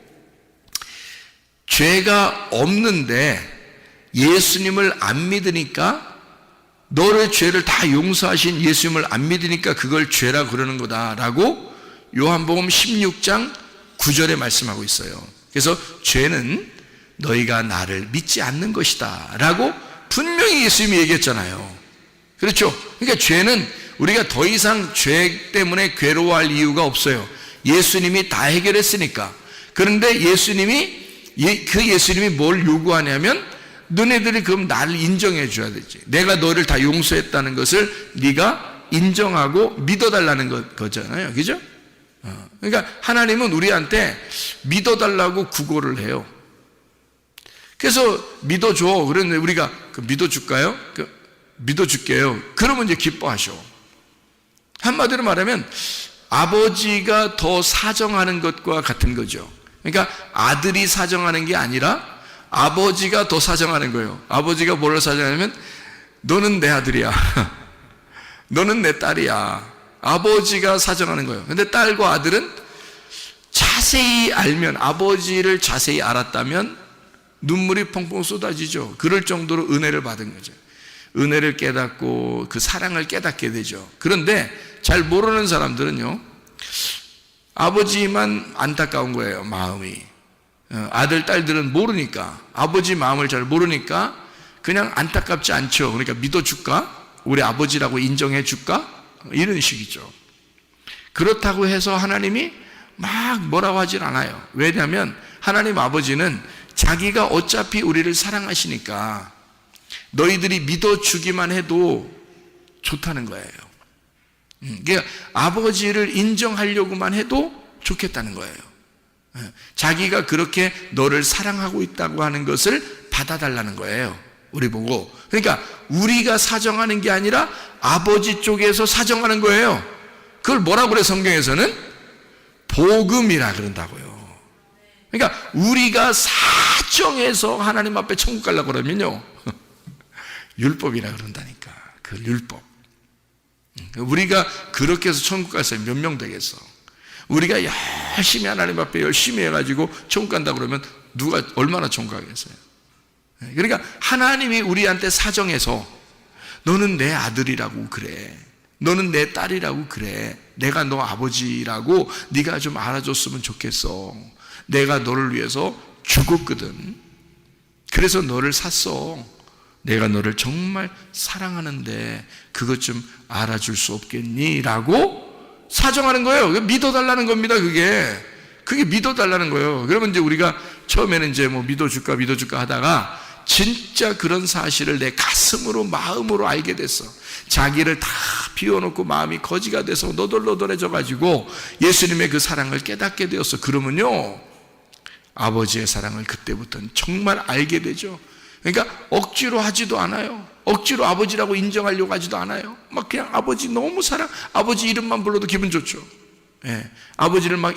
죄가 없는데 예수님을 안 믿으니까, 너의 죄를 다 용서하신 예수님을 안 믿으니까 그걸 죄라 그러는 거다라고 요한복음 16장 9절에 말씀하고 있어요. 그래서 죄는 너희가 나를 믿지 않는 것이다 라고 분명히 예수님이 얘기했잖아요. 그렇죠? 그러니까 죄는 우리가 더 이상 죄 때문에 괴로워할 이유가 없어요. 예수님이 다 해결했으니까. 그런데 예수님이 뭘 요구하냐면, 너네들이 그럼 나를 인정해 줘야 되지. 내가 너를 다 용서했다는 것을 네가 인정하고 믿어달라는 거잖아요. 그죠? 그러니까 하나님은 우리한테 믿어달라고 구걸을 해요. 그래서 믿어줘. 그런데 우리가 믿어줄까요? 믿어줄게요. 그러면 이제 기뻐하셔. 한마디로 말하면 아버지가 더 사정하는 것과 같은 거죠. 그러니까 아들이 사정하는 게 아니라 아버지가 더 사정하는 거예요. 아버지가 뭘 사정하냐면, 너는 내 아들이야. 너는 내 딸이야. 아버지가 사정하는 거예요. 근데 딸과 아들은 자세히 알면, 아버지를 자세히 알았다면 눈물이 펑펑 쏟아지죠. 그럴 정도로 은혜를 받은 거죠. 은혜를 깨닫고 그 사랑을 깨닫게 되죠. 그런데 잘 모르는 사람들은요, 아버지만 안타까운 거예요, 마음이. 아들, 딸들은 모르니까, 아버지 마음을 잘 모르니까 그냥 안타깝지 않죠. 그러니까 믿어줄까? 우리 아버지라고 인정해 줄까? 이런 식이죠. 그렇다고 해서 하나님이 막 뭐라고 하질 않아요. 왜냐하면 하나님 아버지는 자기가 어차피 우리를 사랑하시니까 너희들이 믿어주기만 해도 좋다는 거예요. 그러니까 아버지를 인정하려고만 해도 좋겠다는 거예요. 자기가 그렇게 너를 사랑하고 있다고 하는 것을 받아달라는 거예요. 우리 보고. 그러니까 우리가 사정하는 게 아니라 아버지 쪽에서 사정하는 거예요. 그걸 뭐라고 그래, 성경에서는? 복음이라 그런다고요. 그러니까 우리가 사정해서 하나님 앞에 천국 가려고 그러면요, 율법이라 그런다니까. 그 율법. 우리가 그렇게 해서 천국 가서 몇 명 되겠어? 우리가 열심히 하나님 앞에 열심히 해가지고 천국 간다 그러면 누가 얼마나 천국 가겠어요? 그러니까 하나님이 우리한테 사정해서, 너는 내 아들이라고 그래, 너는 내 딸이라고 그래, 내가 너 아버지라고 네가 좀 알아줬으면 좋겠어. 내가 너를 위해서 죽었거든. 그래서 너를 샀어. 내가 너를 정말 사랑하는데 그것 좀 알아줄 수 없겠니? 라고 사정하는 거예요. 믿어달라는 겁니다. 그게 믿어달라는 거예요. 그러면 이제 우리가 처음에는 이제 뭐 믿어줄까 하다가 진짜 그런 사실을 내 가슴으로, 마음으로 알게 됐어. 자기를 다 비워놓고 마음이 거지가 돼서 너덜너덜해져 가지고 예수님의 그 사랑을 깨닫게 되었어. 그러면요, 아버지의 사랑을 그때부터는 정말 알게 되죠. 그러니까 억지로 하지도 않아요. 억지로 아버지라고 인정하려고 하지도 않아요. 막 그냥 아버지 너무 사랑, 아버지 이름만 불러도 기분 좋죠. 예, 아버지를 막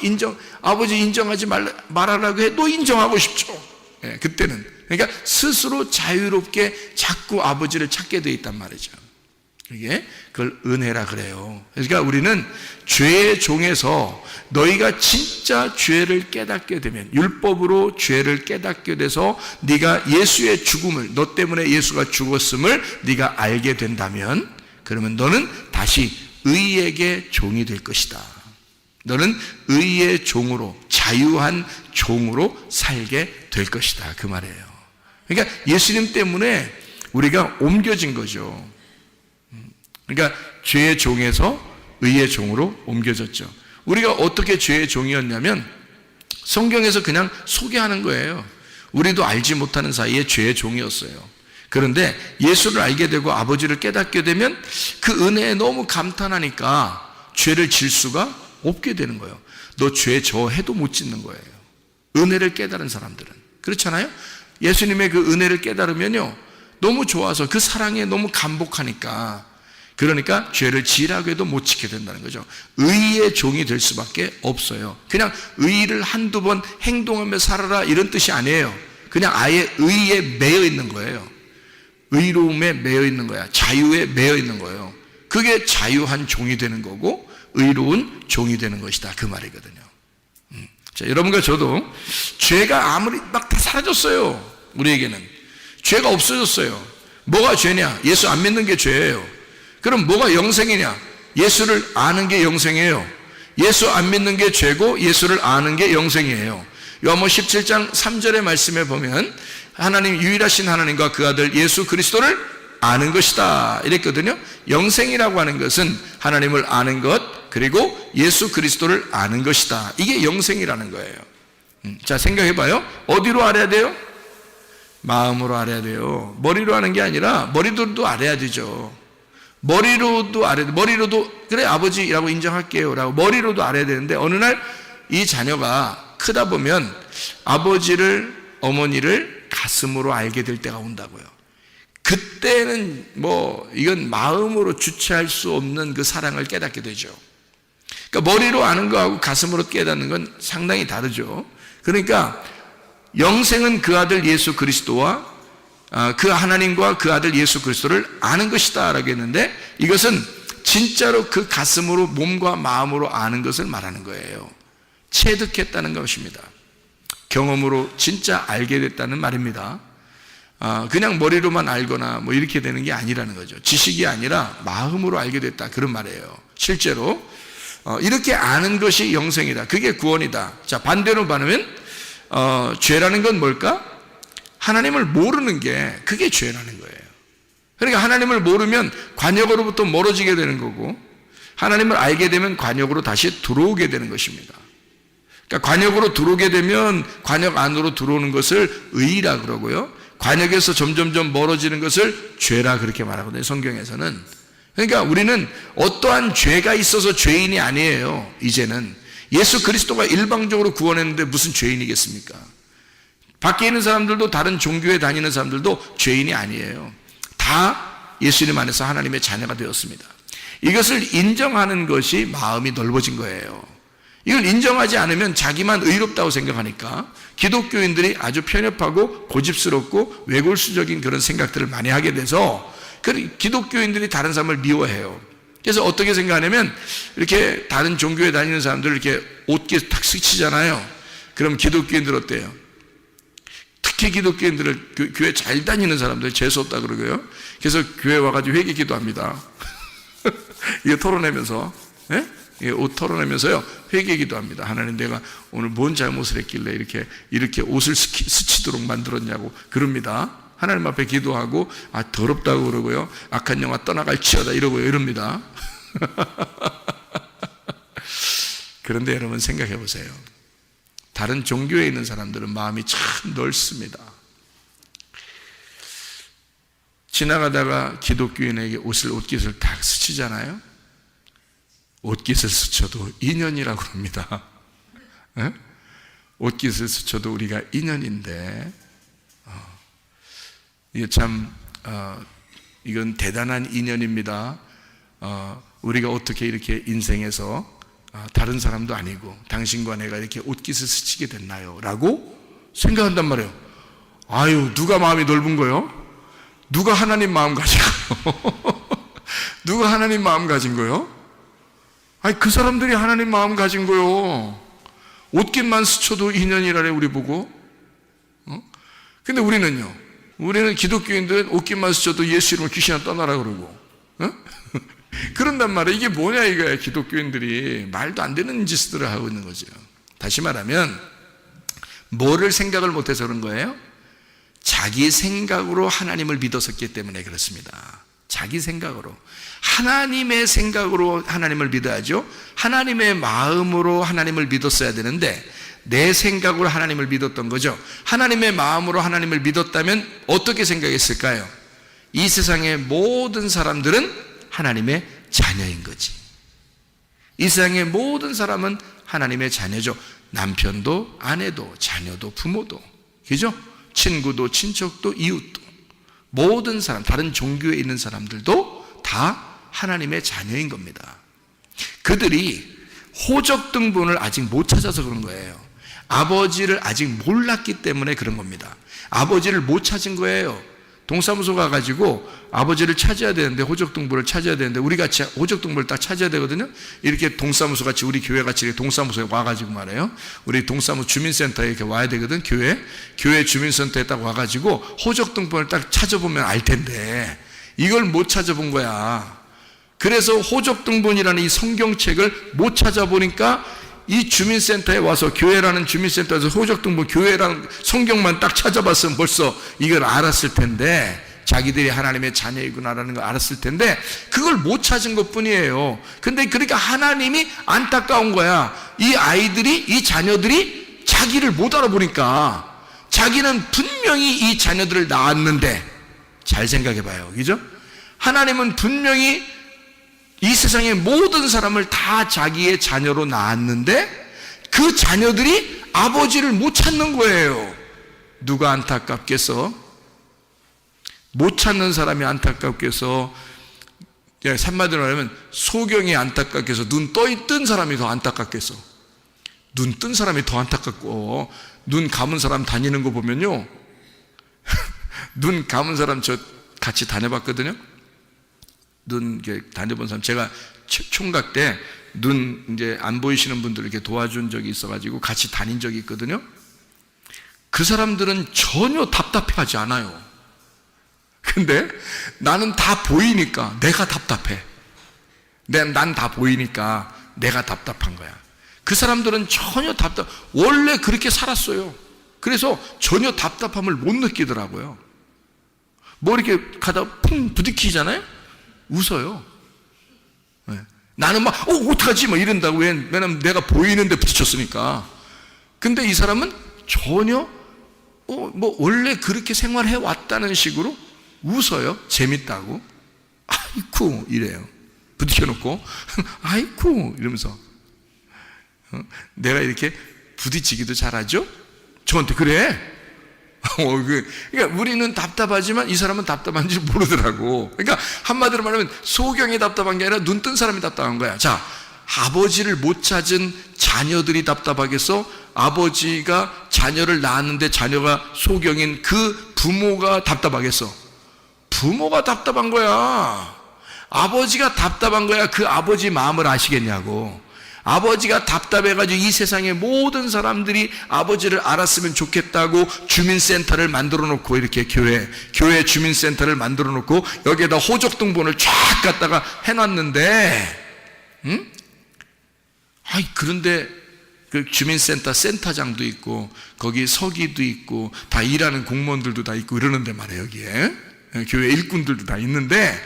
아버지 인정하지 말아라고 해도 인정하고 싶죠. 예, 그때는. 그러니까 스스로 자유롭게 자꾸 아버지를 찾게 돼 있단 말이죠. 그걸 은혜라 그래요. 그러니까 우리는 죄의 종에서 너희가 진짜 죄를 깨닫게 되면, 율법으로 죄를 깨닫게 돼서 네가 예수의 죽음을, 너 때문에 예수가 죽었음을 네가 알게 된다면, 그러면 너는 다시 의에게 종이 될 것이다. 너는 의의 종으로, 자유한 종으로 살게 될 것이다, 그 말이에요. 그러니까 예수님 때문에 우리가 옮겨진 거죠. 그러니까 죄의 종에서 의의 종으로 옮겨졌죠. 우리가 어떻게 죄의 종이었냐면, 성경에서 그냥 소개하는 거예요. 우리도 알지 못하는 사이에 죄의 종이었어요. 그런데 예수를 알게 되고 아버지를 깨닫게 되면 그 은혜에 너무 감탄하니까 죄를 질 수가 없게 되는 거예요. 너 죄 저 해도 못 짓는 거예요. 은혜를 깨달은 사람들은. 그렇잖아요? 예수님의 그 은혜를 깨달으면요, 너무 좋아서 그 사랑에 너무 감복하니까, 그러니까 죄를 지라고 해도 못 지게 된다는 거죠. 의의 종이 될 수밖에 없어요. 그냥 의를 한두 번 행동하며 살아라 이런 뜻이 아니에요. 그냥 아예 의에 매여 있는 거예요. 의로움에 매여 있는 거야. 자유에 매여 있는 거예요. 그게 자유한 종이 되는 거고 의로운 종이 되는 것이다, 그 말이거든요. 자, 여러분과 저도 죄가 아무리 막 다 사라졌어요. 우리에게는 죄가 없어졌어요. 뭐가 죄냐? 예수 안 믿는 게 죄예요. 그럼 뭐가 영생이냐? 예수를 아는 게 영생이에요. 예수 안 믿는 게 죄고 예수를 아는 게 영생이에요. 요한복음 17장 3절의 말씀에 보면 하나님, 유일하신 하나님과 그 아들 예수 그리스도를 아는 것이다 이랬거든요. 영생이라고 하는 것은 하나님을 아는 것, 그리고 예수 그리스도를 아는 것이다. 이게 영생이라는 거예요. 자, 생각해봐요. 어디로 알아야 돼요? 마음으로 알아야 돼요. 머리로 하는 게 아니라 머리로도 알아야 되죠. 머리로도 알아야 돼. 머리로도 그래 아버지라고 인정할게요 라고 머리로도 알아야 되는데, 어느 날 이 자녀가 크다 보면 아버지를, 어머니를 가슴으로 알게 될 때가 온다고요. 그때는 이건 마음으로 주체할 수 없는 그 사랑을 깨닫게 되죠. 그러니까 머리로 아는 거하고 가슴으로 깨닫는 건 상당히 다르죠. 그러니까 영생은 그 아들 예수 그리스도와 그 하나님과 그 아들 예수 그리스도를 아는 것이다 라고 했는데, 이것은 진짜로 그 가슴으로, 몸과 마음으로 아는 것을 말하는 거예요. 체득했다는 것입니다. 경험으로 진짜 알게 됐다는 말입니다. 그냥 머리로만 알거나 이렇게 되는 게 아니라는 거죠. 지식이 아니라 마음으로 알게 됐다, 그런 말이에요. 실제로 이렇게 아는 것이 영생이다. 그게 구원이다. 자, 반대로 말하면 죄라는 건 뭘까? 하나님을 모르는 게, 그게 죄라는 거예요. 그러니까 하나님을 모르면 관역으로부터 멀어지게 되는 거고, 하나님을 알게 되면 관역으로 다시 들어오게 되는 것입니다. 그러니까 관역으로 들어오게 되면 관역 안으로 들어오는 것을 의라 그러고요, 관역에서 점점점 멀어지는 것을 죄라 그렇게 말하거든요, 성경에서는. 그러니까 우리는 어떠한 죄가 있어서 죄인이 아니에요. 이제는 예수 그리스도가 일방적으로 구원했는데 무슨 죄인이겠습니까? 밖에 있는 사람들도, 다른 종교에 다니는 사람들도 죄인이 아니에요. 다 예수님 안에서 하나님의 자녀가 되었습니다. 이것을 인정하는 것이 마음이 넓어진 거예요. 이걸 인정하지 않으면 자기만 의롭다고 생각하니까 기독교인들이 아주 편협하고 고집스럽고 외골수적인 그런 생각들을 많이 하게 돼서 기독교인들이 다른 사람을 미워해요. 그래서 어떻게 생각하냐면, 이렇게 다른 종교에 다니는 사람들 이렇게 옷깃 탁 스치잖아요. 그럼 기독교인들 어때요? 특히 기독교인들을, 교회 잘 다니는 사람들 재수없다 그러고요. 그래서 교회 와가지고 회개 기도합니다. 이거 털어내면서, 옷 털어내면서요, 회개 기도합니다. 하나님, 내가 오늘 뭔 잘못을 했길래 이렇게 옷을 스치도록 만들었냐고 그럽니다. 하나님 앞에 기도하고, 더럽다고 그러고요, 악한 영화 떠나갈지어다 이러고요, 이럽니다. 그런데 여러분 생각해 보세요. 다른 종교에 있는 사람들은 마음이 참 넓습니다. 지나가다가 기독교인에게 옷깃을 딱 스치잖아요. 옷깃을 스쳐도 인연이라고 합니다. 옷깃을 스쳐도 우리가 인연인데, 이게 참 이건 대단한 인연입니다. 우리가 어떻게 이렇게 인생에서 다른 사람도 아니고 당신과 내가 이렇게 옷깃을 스치게 됐나요? 라고 생각한단 말이에요. 아유, 누가 마음이 넓은 거요? 누가 하나님 마음 가진 거요? 누가 하나님 마음 가진 거요? 아니, 그 사람들이 하나님 마음 가진 거요. 옷깃만 스쳐도 인연이라래, 우리 보고. 근데 우리는요, 우리는 기독교인들은 옷깃만 스쳐도 예수 이름으로 귀신아 떠나라 그러고, 그런단 말이에요. 이게 뭐냐 이거야. 기독교인들이 말도 안 되는 짓들을 하고 있는 거죠. 다시 말하면 뭐를 생각을 못해서 그런 거예요? 자기 생각으로 하나님을 믿었었기 때문에 그렇습니다. 자기 생각으로. 하나님의 생각으로 하나님을 믿어야죠. 하나님의 마음으로 하나님을 믿었어야 되는데 내 생각으로 하나님을 믿었던 거죠. 하나님의 마음으로 하나님을 믿었다면 어떻게 생각했을까요? 이 세상의 모든 사람들은 하나님의 자녀인 거지. 이 세상의 모든 사람은 하나님의 자녀죠. 남편도, 아내도, 자녀도, 부모도, 그죠? 친구도, 친척도, 이웃도, 모든 사람, 다른 종교에 있는 사람들도 다 하나님의 자녀인 겁니다. 그들이 호적 등본을 아직 못 찾아서 그런 거예요. 아버지를 아직 몰랐기 때문에 그런 겁니다. 아버지를 못 찾은 거예요. 동사무소 가가지고 아버지를 찾아야 되는데, 호적등본을 찾아야 되는데, 우리 같이 호적등본을 딱 찾아야 되거든요. 이렇게 동사무소 같이, 우리 교회 같이 이렇게 동사무소에 와가지고 말해요. 우리 동사무소 주민센터에 이렇게 와야 되거든, 교회 주민센터에 딱 와가지고 호적등본을 딱 찾아보면 알 텐데, 이걸 못 찾아본 거야. 그래서 호적등본이라는 이 성경책을 못 찾아보니까 이 주민센터에 와서, 교회라는 주민센터에서 호적등본, 교회라는 성경만 딱 찾아봤으면 벌써 이걸 알았을 텐데, 자기들이 하나님의 자녀이구나라는 걸 알았을 텐데, 그걸 못 찾은 것 뿐이에요. 근데 그러니까 하나님이 안타까운 거야. 이 아이들이, 이 자녀들이 자기를 못 알아보니까. 자기는 분명히 이 자녀들을 낳았는데, 잘 생각해 봐요. 그죠? 하나님은 분명히 이 세상의 모든 사람을 다 자기의 자녀로 낳았는데, 그 자녀들이 아버지를 못 찾는 거예요. 누가 안타깝겠어? 못 찾는 사람이 안타깝겠어? 한마디로 말하면 소경이 안타깝겠어? 눈 뜬 사람이 더 안타깝겠어? 눈 뜬 사람이 더 안타깝고, 눈 감은 사람 다니는 거 보면요, 눈 감은 사람 저 같이 다녀봤거든요. 눈 다녀본 사람, 제가 총각 때 눈 이제 안 보이시는 분들 이렇게 도와준 적이 있어가지고 같이 다닌 적이 있거든요. 그 사람들은 전혀 답답해하지 않아요. 근데 나는 다 보이니까 내가 답답해. 난 다 보이니까 내가 답답한 거야. 그 사람들은 전혀 원래 그렇게 살았어요. 그래서 전혀 답답함을 못 느끼더라고요. 뭐 이렇게 가다가 쿵 부딪히잖아요? 웃어요. 네. 나는 막, 어떡하지? 막 이런다고. 왜냐면 내가 보이는데 부딪혔으니까. 근데 이 사람은 전혀, 뭐, 원래 그렇게 생활해 왔다는 식으로 웃어요. 재밌다고. 아이쿠, 이래요. 부딪혀놓고, 아이쿠, 이러면서. 내가 이렇게 부딪히기도 잘하죠? 저한테 그래? 그러니까 우리는 답답하지만 이 사람은 답답한지 모르더라고. 그러니까 한마디로 말하면 소경이 답답한 게 아니라 눈 뜬 사람이 답답한 거야. 자, 아버지를 못 찾은 자녀들이 답답하겠어? 아버지가 자녀를 낳았는데 자녀가 소경인 그 부모가 답답하겠어? 부모가 답답한 거야. 아버지가 답답한 거야. 그 아버지 마음을 아시겠냐고. 아버지가 답답해가지고 이 세상의 모든 사람들이 아버지를 알았으면 좋겠다고 주민센터를 만들어 놓고, 이렇게 교회 주민센터를 만들어 놓고 여기에다 호적등본을 쫙 갖다가 해놨는데, 응? 그런데 그 주민센터 센터장도 있고 거기 서기도 있고 다 일하는 공무원들도 다 있고 이러는데 말이에요. 여기에 교회 일꾼들도 다 있는데,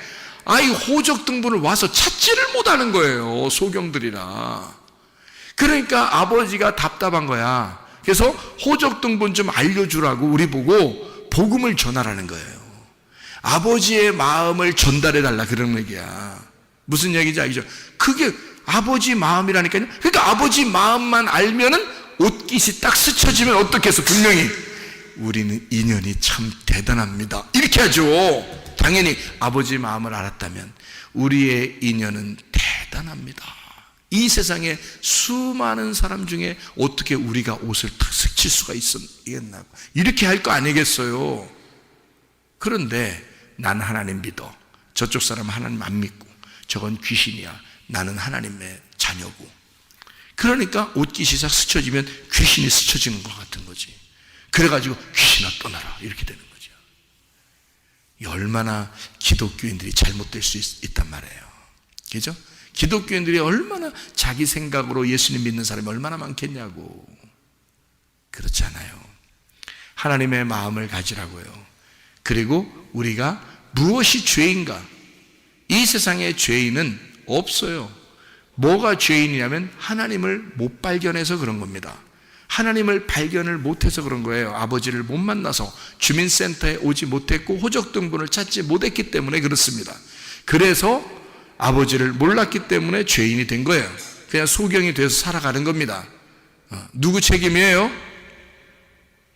호적등본을 와서 찾지를 못하는 거예요, 소경들이라. 그러니까 아버지가 답답한 거야. 그래서 호적등본 좀 알려주라고 우리 보고 복음을 전하라는 거예요. 아버지의 마음을 전달해달라, 그런 얘기야. 무슨 얘기인지 알겠죠? 그게 아버지 마음이라니까요. 그러니까 아버지 마음만 알면은 옷깃이 딱 스쳐지면 어떻게 해서 분명히 우리는 인연이 참 대단합니다, 이렇게 하죠. 당연히 아버지 마음을 알았다면 우리의 인연은 대단합니다. 이 세상에 수많은 사람 중에 어떻게 우리가 옷을 탁 스칠 수가 있겠나, 이렇게 할 거 아니겠어요. 그런데 난 하나님 믿어. 저쪽 사람은 하나님 안 믿고, 저건 귀신이야. 나는 하나님의 자녀고. 그러니까 옷깃이 싹 스쳐지면 귀신이 스쳐지는 것 같은 거지. 그래가지고 귀신아 떠나라, 이렇게 되는 거죠. 얼마나 기독교인들이 잘못될 수 있단 말이에요. 그죠? 기독교인들이 얼마나 자기 생각으로 예수님 믿는 사람이 얼마나 많겠냐고. 그렇지 않아요. 하나님의 마음을 가지라고요. 그리고 우리가 무엇이 죄인가? 이 세상에 죄인은 없어요. 뭐가 죄인이냐면 하나님을 못 발견해서 그런 겁니다. 하나님을 발견을 못해서 그런 거예요. 아버지를 못 만나서, 주민센터에 오지 못했고 호적등본을 찾지 못했기 때문에 그렇습니다. 그래서 아버지를 몰랐기 때문에 죄인이 된 거예요. 그냥 소경이 돼서 살아가는 겁니다. 누구 책임이에요?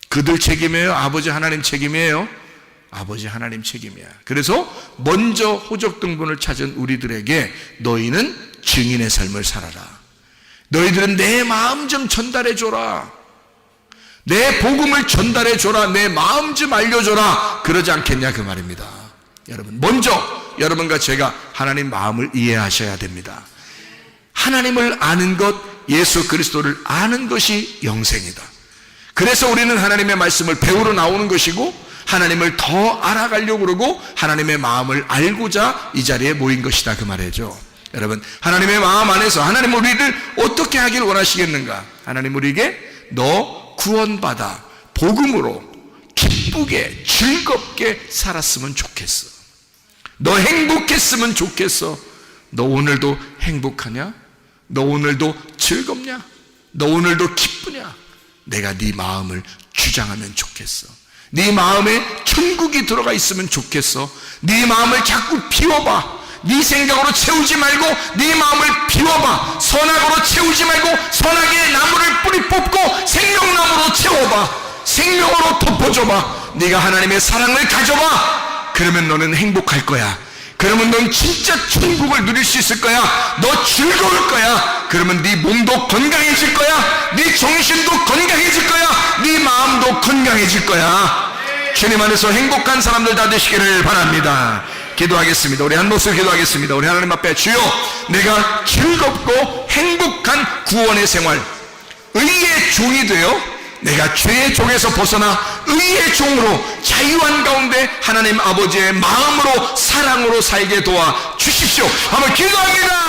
그들 책임이에요? 아버지 하나님 책임이에요? 아버지 하나님 책임이야. 그래서 먼저 호적등본을 찾은 우리들에게 너희는 증인의 삶을 살아라. 너희들은 내 마음 좀 전달해 줘라. 내 복음을 전달해 줘라, 내 마음 좀 알려줘라, 그러지 않겠냐 그 말입니다. 여러분, 먼저 여러분과 제가 하나님 마음을 이해하셔야 됩니다. 하나님을 아는 것, 예수 그리스도를 아는 것이 영생이다. 그래서 우리는 하나님의 말씀을 배우러 나오는 것이고, 하나님을 더 알아가려고 그러고 하나님의 마음을 알고자 이 자리에 모인 것이다 그 말이죠. 여러분, 하나님의 마음 안에서 하나님 우리를 어떻게 하길 원하시겠는가? 하나님 우리에게 너 구원받아 복음으로 기쁘게 즐겁게 살았으면 좋겠어. 너 행복했으면 좋겠어. 너 오늘도 행복하냐? 너 오늘도 즐겁냐? 너 오늘도 기쁘냐? 내가 네 마음을 주장하면 좋겠어. 네 마음에 천국이 들어가 있으면 좋겠어. 네 마음을 자꾸 비워봐. 네 생각으로 채우지 말고 네 마음을 비워봐. 선악으로 채우지 말고 선악의 나무를 뿌리 뽑고 생명나무로 채워봐. 생명으로 덮어줘봐. 네가 하나님의 사랑을 가져봐. 그러면 너는 행복할 거야. 그러면 넌 진짜 천국을 누릴 수 있을 거야. 너 즐거울 거야. 그러면 네 몸도 건강해질 거야. 네 정신도 건강해질 거야. 네 마음도 건강해질 거야. 주님 안에서 행복한 사람들 다 되시기를 바랍니다. 기도하겠습니다. 우리 한 목소리 기도하겠습니다. 우리 하나님 앞에, 주여, 내가 즐겁고 행복한 구원의 생활, 의의 종이 되어 내가 죄의 종에서 벗어나 의의 종으로 자유한 가운데 하나님 아버지의 마음으로 사랑으로 살게 도와 주십시오. 한번 기도합니다.